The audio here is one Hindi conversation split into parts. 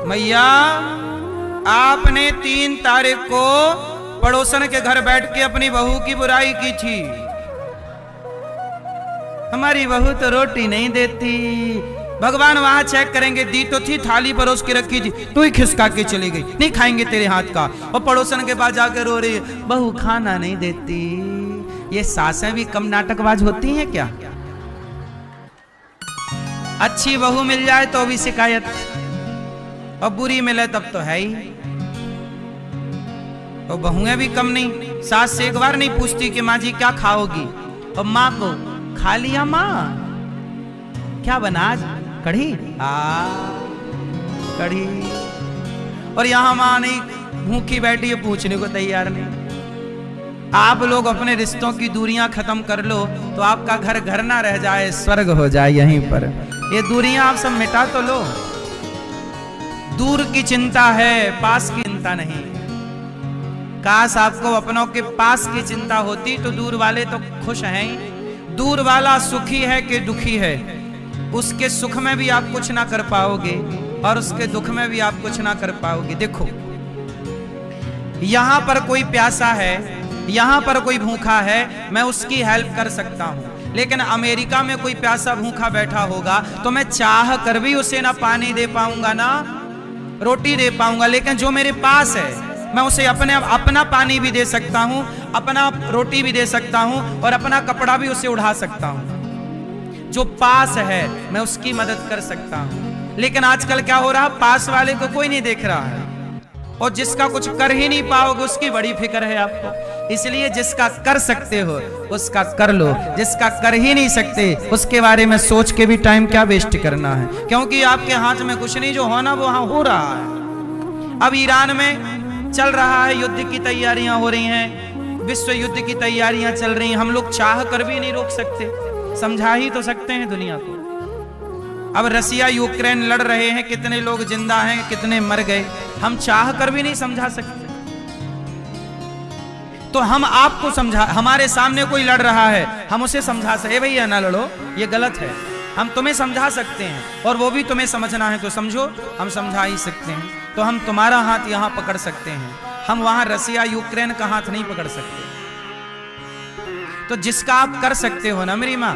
मैया आपने 3 तारीख को पड़ोसन के घर बैठ के अपनी बहू की बुराई की थी। हमारी बहू तो रोटी नहीं देती। भगवान वहां चेक करेंगे, दी तो थी, थाली परोस के रखी थी, तू ही खिसका के चली गई, नहीं खाएंगे तेरे हाथ का। और पड़ोसन के पास जाकर रो रही है, बहू खाना नहीं देती। ये सासें भी कम नाटकबाज होती हैं क्या? अच्छी बहू मिल जाए तो भी शिकायत, और बुरी मिले तब तो है ही। तो बहुएं भी कम नहीं, सास से एक बार नहीं पूछती कि माँ जी क्या खाओगी, और माँ को खा लिया माँ क्या बना आज, कढ़ी, कढ़ी। और यहां माँ नहीं भूखी बैठी है, पूछने को तैयार नहीं। आप लोग अपने रिश्तों की दूरियां खत्म कर लो तो आपका घर घर ना रह जाए, स्वर्ग हो जाए यहीं पर। ये दूरियां आप सब मिटा तो लो। दूर की चिंता है, पास की चिंता नहीं। काश आपको अपनों के पास की चिंता होती तो दूर वाले तो खुश हैं। दूर वाला सुखी है कि दुखी है, उसके सुख में भी आप कुछ ना कर पाओगे और उसके दुख में भी आप कुछ ना कर पाओगे। देखो, यहां पर कोई प्यासा है, यहां पर कोई भूखा है, मैं उसकी हेल्प कर सकता हूं। लेकिन अमेरिका में कोई प्यासा भूखा बैठा होगा तो मैं चाह कर भी उसे ना पानी दे पाऊंगा ना रोटी दे पाऊंगा। लेकिन जो मेरे पास है मैं उसे अपना पानी भी दे सकता हूं, अपना रोटी भी दे सकता हूं और अपना कपड़ा भी उसे उड़ा सकता हूं। जो पास है मैं उसकी मदद कर सकता हूं। लेकिन आजकल क्या हो रहा, पास वाले को कोई नहीं देख रहा है, और जिसका कुछ कर ही नहीं पाओगे उसकी बड़ी फिक्र है आपको। इसलिए जिसका कर सकते हो उसका कर लो, जिसका कर ही नहीं सकते उसके बारे में सोच के भी टाइम क्या वेस्ट करना है, क्योंकि आपके हाथ में कुछ नहीं, जो होना वो वहां हो रहा है। अब ईरान में चल रहा है, युद्ध की तैयारियां हो रही हैं, विश्व युद्ध की तैयारियां चल रही हैं। हम लोग चाह कर भी नहीं रोक सकते, समझा ही तो सकते हैं दुनिया को। अब रसिया यूक्रेन लड़ रहे हैं, कितने लोग जिंदा हैं, कितने मर गए, हम चाह कर भी नहीं समझा सकते। तो हम आपको समझा, हमारे सामने कोई लड़ रहा है हम उसे समझा सकते, भैया ना लड़ो, ये गलत है, हम तुम्हें समझा सकते हैं, और वो भी तुम्हें समझना है तो समझो, हम समझा ही सकते हैं। तो हम तुम्हारा हाथ यहां पकड़ सकते हैं, हम वहां रसिया यूक्रेन का हाथ नहीं पकड़ सकते। तो जिसका आप कर सकते हो ना मेरी माँ,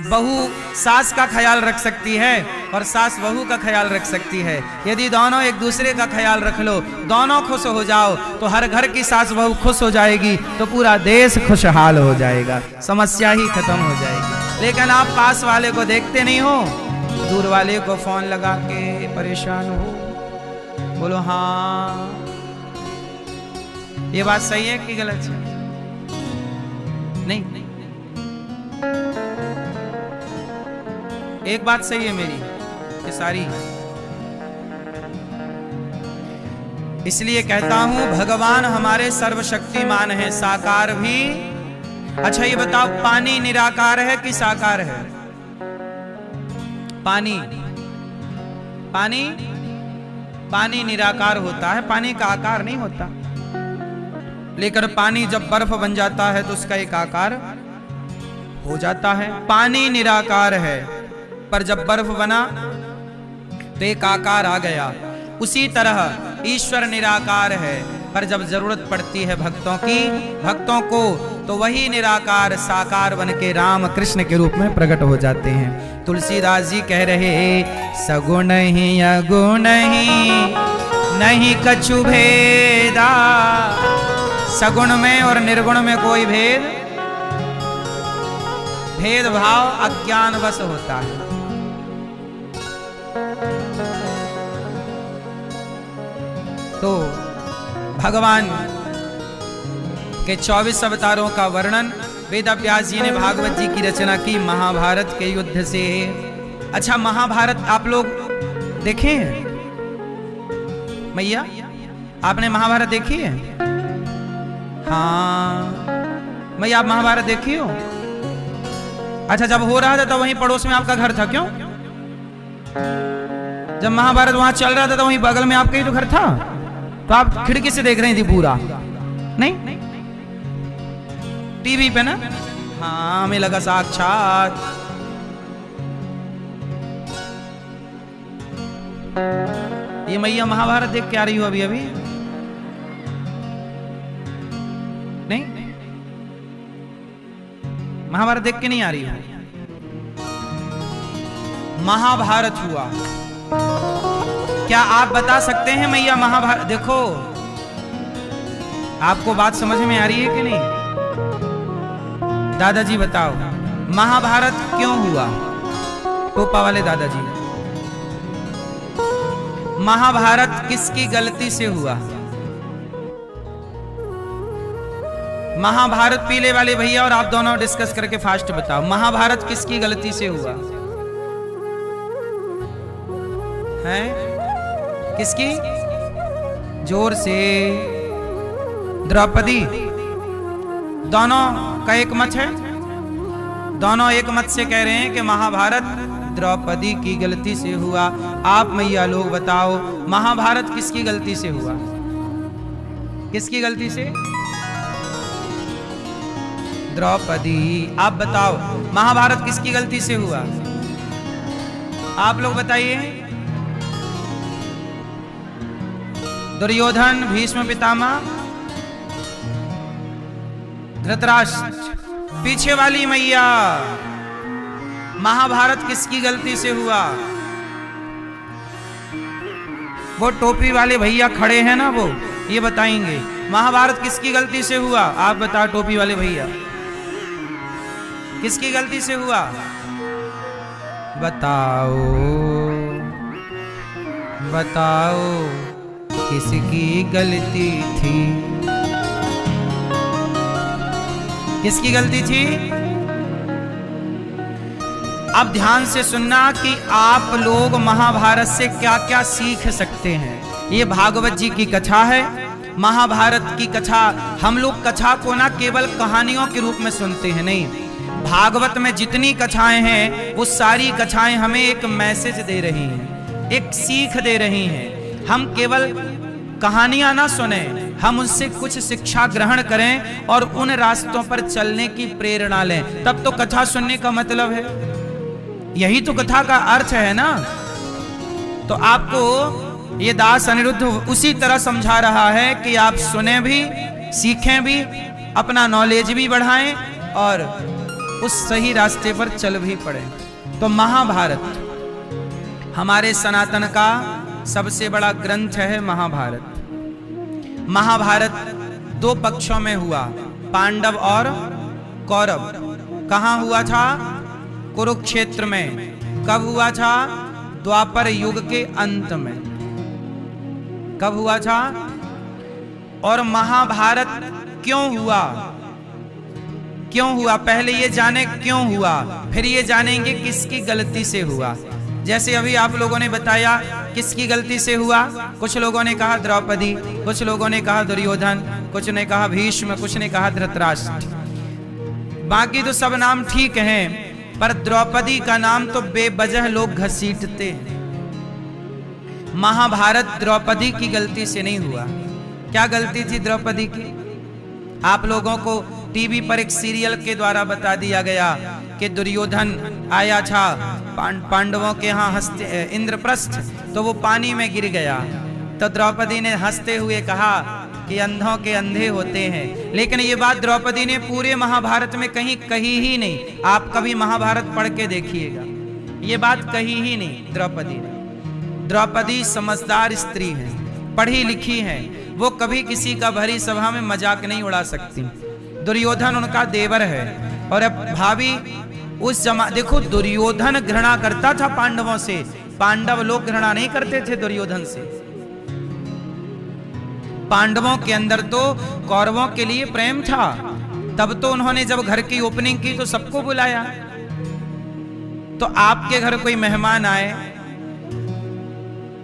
बहू सास का ख्याल रख सकती है और सास बहू का ख्याल रख सकती है। यदि दोनों एक दूसरे का ख्याल रख लो, दोनों खुश हो जाओ, तो हर घर की सास बहू खुश हो जाएगी, तो पूरा देश खुशहाल हो जाएगा, समस्या ही खत्म हो जाएगी। लेकिन आप पास वाले को देखते नहीं हो, दूर वाले को फोन लगा के परेशान हो, बोलो हाँ ये बात सही है कि गलत है? नहीं, एक बात सही है मेरी, ये सारी। इसलिए कहता हूं भगवान हमारे सर्वशक्तिमान है, साकार भी। अच्छा ये बताओ, पानी निराकार है कि साकार है? पानी पानी पानी निराकार होता है, पानी का आकार नहीं होता। लेकिन पानी जब बर्फ बन जाता है तो उसका एक आकार हो जाता है। पानी निराकार है, पर जब बर्फ बना तो एक आकार आ गया। उसी तरह ईश्वर निराकार है, पर जब जरूरत पड़ती है भक्तों को तो वही निराकार साकार बन के राम कृष्ण के रूप में प्रकट हो जाते हैं। तुलसीदास जी कह रहे, सगुण ही अगुण ही नहीं कछु भेदा। सगुण में और निर्गुण में कोई भेदभाव अज्ञान वश होता है। तो भगवान के 24 अवतारों का वर्णन वेद व्यास जी ने भागवत जी की रचना की महाभारत के युद्ध से। अच्छा, महाभारत आप लोग देखे हैं? मैया आपने महाभारत देखी है? हाँ मैया, आप महाभारत देखी हो? अच्छा, जब हो रहा था तो वहीं पड़ोस में आपका घर था, क्यों? जब महाभारत वहां चल रहा था तो वहीं बगल में आपका ही तो घर था, तो आप खिड़की से देख रही थी पूरा? नहीं, टीवी पे ना। हाँ, हमें लगा साक्षात। ये मैया महाभारत देख के आ रही हो अभी अभी? नहीं, महाभारत देख के नहीं आ रही हो? महाभारत हुआ, क्या आप बता सकते हैं मैया महाभारत? देखो, आपको बात समझ में आ रही है कि नहीं? दादाजी बताओ, महाभारत क्यों हुआ? टोपा वाले दादाजी, महाभारत किसकी गलती से हुआ? महाभारत पीले वाले भैया और आप दोनों डिस्कस करके फास्ट बताओ, महाभारत किसकी गलती से हुआ है? किसकी? जोर से। द्रौपदी। दोनों का एक मत है, दोनों एक मत से कह रहे हैं कि महाभारत द्रौपदी की गलती से हुआ। आप मैया लोग बताओ, महाभारत किसकी गलती से हुआ? किसकी गलती से? द्रौपदी। आप बताओ, महाभारत किसकी गलती से हुआ? आप लोग बताइए। दुर्योधन, भीष्म पितामह, धृतराष्ट्र। पीछे वाली मैया, महाभारत किसकी गलती से हुआ? वो टोपी वाले भैया खड़े हैं ना, वो ये बताएंगे महाभारत किसकी गलती से हुआ। आप बताओ टोपी वाले भैया, किसकी गलती से हुआ? बताओ बताओ, किसकी गलती थी? किसकी गलती थी? अब ध्यान से सुनना कि आप लोग महाभारत से क्या क्या सीख सकते हैं। ये भागवत जी की कथा है, महाभारत की कथा। हम लोग कथा को ना केवल कहानियों के रूप में सुनते हैं, नहीं, भागवत में जितनी कथाएं हैं वो सारी कथाएं हमें एक मैसेज दे रही हैं, एक सीख दे रही हैं। हम केवल कहानियां ना सुने, हम उनसे कुछ शिक्षा ग्रहण करें और उन रास्तों पर चलने की प्रेरणा लें, तब तो कथा सुनने का मतलब है। यही तो कथा का अर्थ है ना। तो आपको ये दास अनिरुद्ध उसी तरह समझा रहा है कि आप सुने भी, सीखें भी, अपना नॉलेज भी बढ़ाएं और उस सही रास्ते पर चल भी पड़े। तो महाभारत हमारे सनातन का सबसे बड़ा ग्रंथ है। महाभारत दो पक्षों में हुआ, पांडव और कौरव। कहां हुआ था? कुरुक्षेत्र में। कब हुआ था? द्वापर युग के अंत में। कब हुआ था? और महाभारत क्यों हुआ? क्यों हुआ? पहले ये जाने क्यों हुआ, फिर ये जानेंगे किसकी गलती से हुआ। जैसे अभी आप लोगों ने बताया किसकी गलती से हुआ। कुछ लोगों ने कहा द्रौपदी, कुछ लोगों ने कहा दुर्योधन, कुछ ने कहा भीष्म, कुछ ने कहा धृतराष्ट्र। बाकी तो सब नाम ठीक हैं, पर द्रौपदी का नाम तो बेवजह लोग घसीटते हैं। महाभारत द्रौपदी की गलती से नहीं हुआ। क्या गलती थी द्रौपदी की? आप लोगों को टीवी पर एक सीरियल के द्वारा बता दिया गया कि दुर्योधन आया था पांडवों के यहाँ हंसते इंद्रप्रस्थ, तो वो पानी में गिर गया। तो द्रौपदी ने हंसते हुए कहा कि अंधों के अंधे होते हैं। लेकिन ये बात द्रौपदी ने पूरे महाभारत में कहीं कही ही नहीं। आप कभी महाभारत पढ़ के देखिएगा, ये बात कही ही नहीं द्रौपदी ने। द्रौपदी समझदार स्त्री है, पढ़ी लिखी है, वो कभी किसी का भरी सभा में मजाक नहीं उड़ा सकती। दुर्योधन उनका देवर है और अब भाभी उस देखो दुर्योधन घृणा करता था पांडवों से, पांडव लोग घृणा नहीं करते थे दुर्योधन से। पांडवों के अंदर तो कौरवों के लिए प्रेम था, तब तो उन्होंने जब घर की ओपनिंग की तो सबको बुलाया। तो आपके घर कोई मेहमान आए,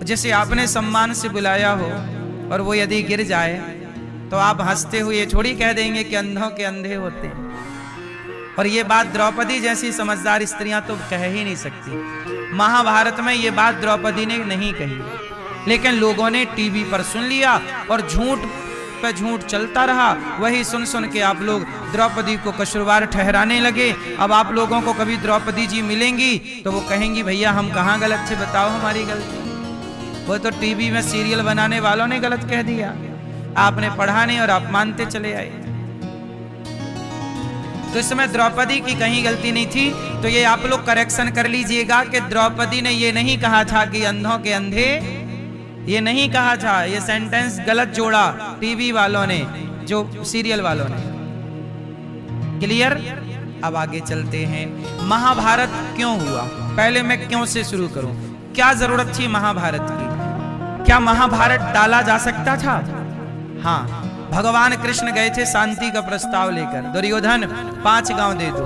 जैसे आपने सम्मान से बुलाया हो, और वो यदि गिर जाए तो आप हंसते हुए थोड़ी कह देंगे कि अंधों के अंधे होते हैं। और ये बात द्रौपदी जैसी समझदार स्त्रियां तो कह ही नहीं सकती। महाभारत में ये बात द्रौपदी ने नहीं कही, लेकिन लोगों ने टीवी पर सुन लिया और झूठ पे झूठ चलता रहा। वही सुन सुन के आप लोग द्रौपदी को कसूरवार ठहराने लगे। अब आप लोगों को कभी द्रौपदी जी मिलेंगी तो वो कहेंगी भैया हम कहाँ गलत थे, बताओ हमारी गलती। वो तो टीवी में सीरियल बनाने वालों ने गलत कह दिया, आपने पढ़ा नहीं और आप मानते चले आए। तो इसमें द्रौपदी की कहीं गलती नहीं थी। तो ये आप लोग करेक्शन कर लीजिएगा कि द्रौपदी ने ये नहीं कहा था कि अंधों के अंधे, ये नहीं कहा था, ये सेंटेंस गलत जोड़ा टीवी वालों ने, जो सीरियल वालों ने। क्लियर? अब आगे चलते हैं। महाभारत क्यों हुआ, पहले मैं क्यों से शुरू करूं। क्या जरूरत थी महाभारत की? क्या महाभारत टाला जा सकता था? हाँ, भगवान कृष्ण गए थे शांति का प्रस्ताव लेकर। दुर्योधन 5 गांव दे दो।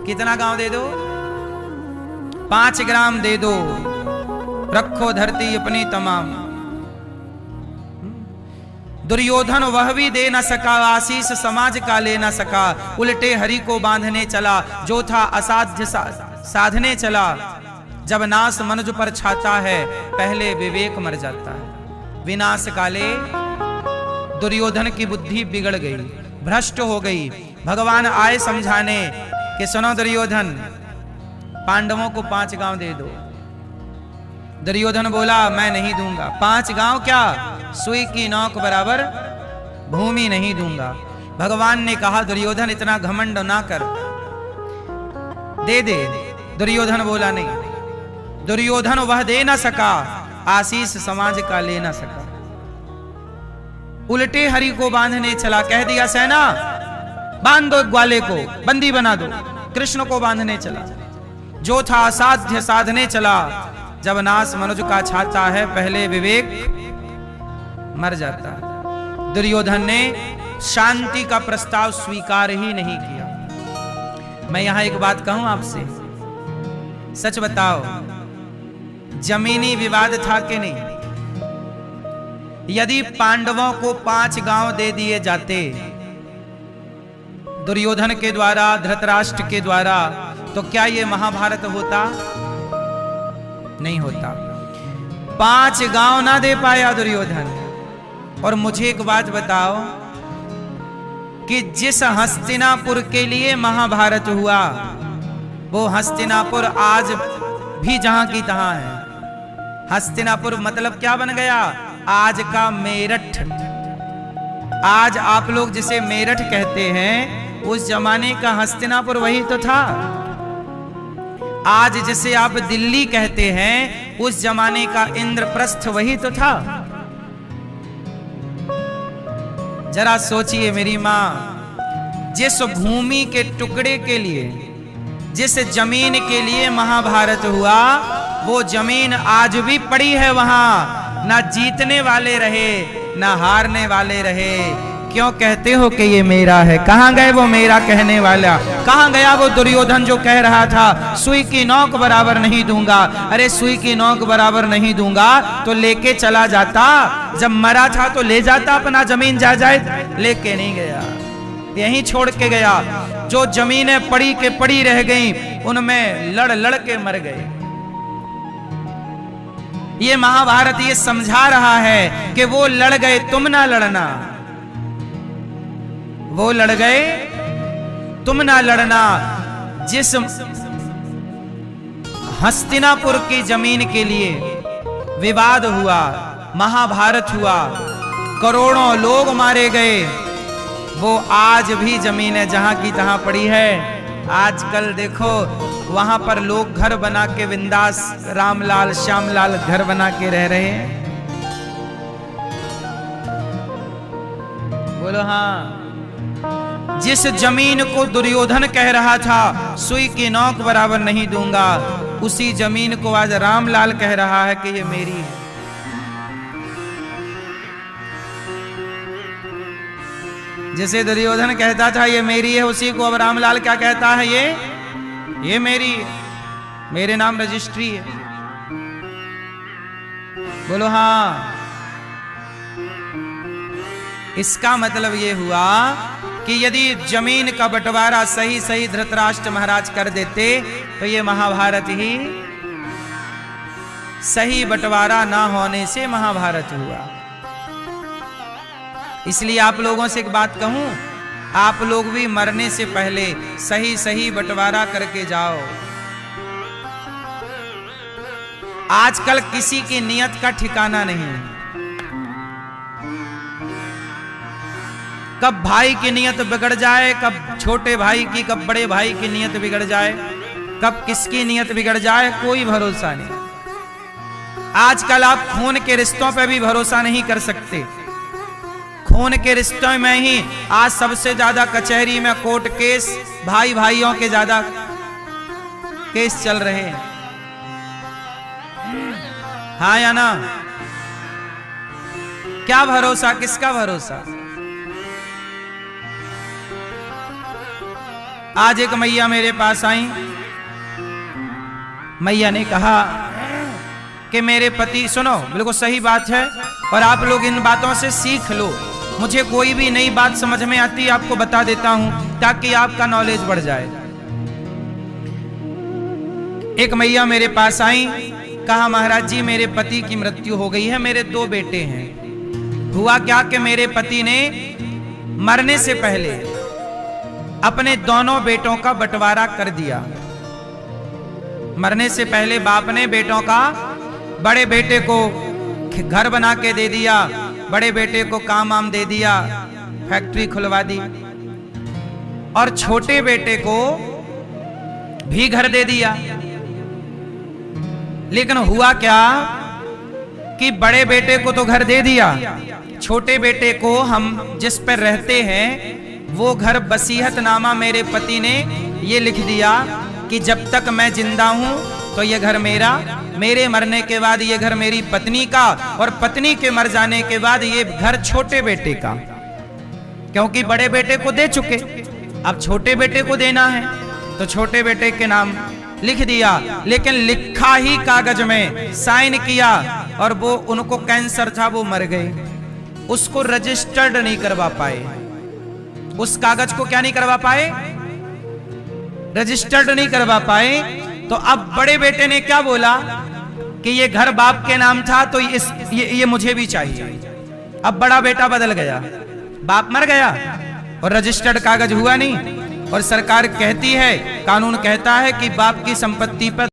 कितना गांव दे दो? 5 ग्राम दे दो, रखो धरती अपनी तमाम। दुर्योधन वह भी दे न सका, आशीष समाज का ले न सका। उल्टे हरि को बांधने चला, जो था असाध्य साधने चला। जब नाश मनुज पर छाता है, पहले विवेक मर जाता है। विनाश काले दुर्योधन की बुद्धि बिगड़ गई, भ्रष्ट हो गई। भगवान आए समझाने कि सुनो दुर्योधन, पांडवों को 5 गांव दे दो। दुर्योधन बोला मैं नहीं दूंगा। 5 गांव क्या, सुई की नोक बराबर भूमि नहीं दूंगा। भगवान ने कहा दुर्योधन इतना घमंड ना कर, दे दे। दुर्योधन बोला नहीं। दुर्योधन वह दे ना सका, आशीष समाज का ले ना सका। उल्टे हरि को बांधने चला, कह दिया सेना बांध दो, ग्वाले को बंदी बना दो। कृष्ण को बांधने चला, जो था असाध्य साधने चला। जब नाश मनुज का छाता है, पहले विवेक मर जाता है। दुर्योधन ने शांति का प्रस्ताव स्वीकार ही नहीं किया। मैं यहां एक बात कहूं आपसे, सच बताओ, जमीनी विवाद था कि नहीं? यदि पांडवों को 5 गांव दे दिए जाते दुर्योधन के द्वारा, धृतराष्ट्र के द्वारा, तो क्या यह महाभारत होता? नहीं होता। 5 गांव ना दे पाया दुर्योधन। और मुझे एक बात बताओ कि जिस हस्तिनापुर के लिए महाभारत हुआ, वो हस्तिनापुर आज भी जहां की तहां है। हस्तिनापुर मतलब क्या बन गया? आज का मेरठ। आज आप लोग जिसे मेरठ कहते हैं, उस जमाने का हस्तिनापुर वही तो था। आज जिसे आप दिल्ली कहते हैं, उस जमाने का इंद्रप्रस्थ वही तो था। जरा सोचिए मेरी मां, जिस भूमि के टुकड़े के लिए, जिस जमीन के लिए महाभारत हुआ, वो जमीन आज भी पड़ी है वहां। ना जीतने वाले रहे, ना हारने वाले रहे। क्यों कहते हो कि ये मेरा है? कहां गए वो मेरा कहने वाला? कहां गया वो दुर्योधन जो कह रहा था सुई की नोक बराबर नहीं दूंगा? अरे सुई की नोक बराबर नहीं दूंगा तो लेके चला जाता। जब मरा था तो ले जाता अपना जमीन जायदाद, लेके नहीं गया, यहीं छोड़ के गया। जो जमीनें पड़ी के पड़ी रह गई, उनमें लड़ लड़ के मर गए। ये महाभारत ये समझा रहा है कि वो लड़ गए, तुम ना लड़ना। वो लड़ गए, तुम ना लड़ना। जिस हस्तिनापुर की जमीन के लिए विवाद हुआ, महाभारत हुआ, करोड़ों लोग मारे गए, वो आज भी जमीनें जहां की तहां पड़ी है। आजकल देखो वहां पर लोग घर बना के, बिंदास रामलाल श्यामलाल घर बना के रह रहे हैं। बोलो हाँ। जिस जमीन को दुर्योधन कह रहा था सुई की नोक बराबर नहीं दूंगा, उसी जमीन को आज रामलाल कह रहा है कि ये मेरी है। जिसे दुर्योधन कहता था ये मेरी है, उसी को अब रामलाल क्या कहता है? ये मेरी है, मेरे नाम रजिस्ट्री है। बोलो हाँ। इसका मतलब ये हुआ कि यदि जमीन का बंटवारा सही सही धृतराष्ट्र महाराज कर देते तो ये महाभारत ही सही बंटवारा ना होने से महाभारत हुआ। इसलिए आप लोगों से एक बात कहूं, आप लोग भी मरने से पहले सही सही बंटवारा करके जाओ। आजकल किसी की नियत का ठिकाना नहीं है। कब भाई की नियत बिगड़ जाए, कब छोटे भाई की, कब बड़े भाई की नियत बिगड़ जाए, कब किसकी नियत बिगड़ जाए, कोई भरोसा नहीं। आजकल आप खून के रिश्तों पे भी भरोसा नहीं कर सकते। खून के रिश्तों में ही आज सबसे ज्यादा कचहरी में कोर्ट केस, भाई भाइयों के ज्यादा केस चल रहे हैं। हाँ या ना? क्या भरोसा, किसका भरोसा? आज एक मैया मेरे पास आई। मैया ने कहा कि मेरे पति, सुनो बिल्कुल सही बात है और आप लोग इन बातों से सीख लो। मुझे कोई भी नई बात समझ में आती है आपको बता देता हूं ताकि आपका नॉलेज बढ़ जाए। एक मैया मेरे पास आई, कहा महाराज जी मेरे पति की मृत्यु हो गई है, मेरे 2 बेटे हैं। हुआ क्या कि मेरे पति ने मरने से पहले अपने दोनों बेटों का बंटवारा कर दिया। मरने से पहले बाप ने बेटों का, बड़े बेटे को घर बना के दे दिया, बड़े बेटे को काम वाम दे दिया, फैक्ट्री खुलवा दी, और छोटे बेटे को भी घर दे दिया। लेकिन हुआ क्या कि बड़े बेटे को तो घर दे दिया, छोटे बेटे को हम जिस पर रहते हैं वो घर वसीयतनामा मेरे पति ने ये लिख दिया कि जब तक मैं जिंदा हूं तो ये घर मेरा, मेरे मरने के बाद ये घर मेरी पत्नी का, और पत्नी के मर जाने के बाद ये घर छोटे बेटे का। क्योंकि बड़े बेटे को दे चुके, अब छोटे बेटे को देना है तो छोटे बेटे के नाम लिख दिया। लेकिन लिखा ही कागज में, साइन किया, और वो उनको कैंसर था, वो मर गए। उसको रजिस्टर्ड नहीं करवा पाए, उस कागज को क्या नहीं करवा पाए, रजिस्टर्ड नहीं करवा पाए। तो अब बड़े बेटे ने क्या बोला कि ये घर बाप के नाम था तो ये मुझे भी चाहिए। अब बड़ा बेटा बदल गया, बाप मर गया और रजिस्टर्ड कागज हुआ नहीं। और सरकार कहती है, कानून कहता है कि बाप की संपत्ति पर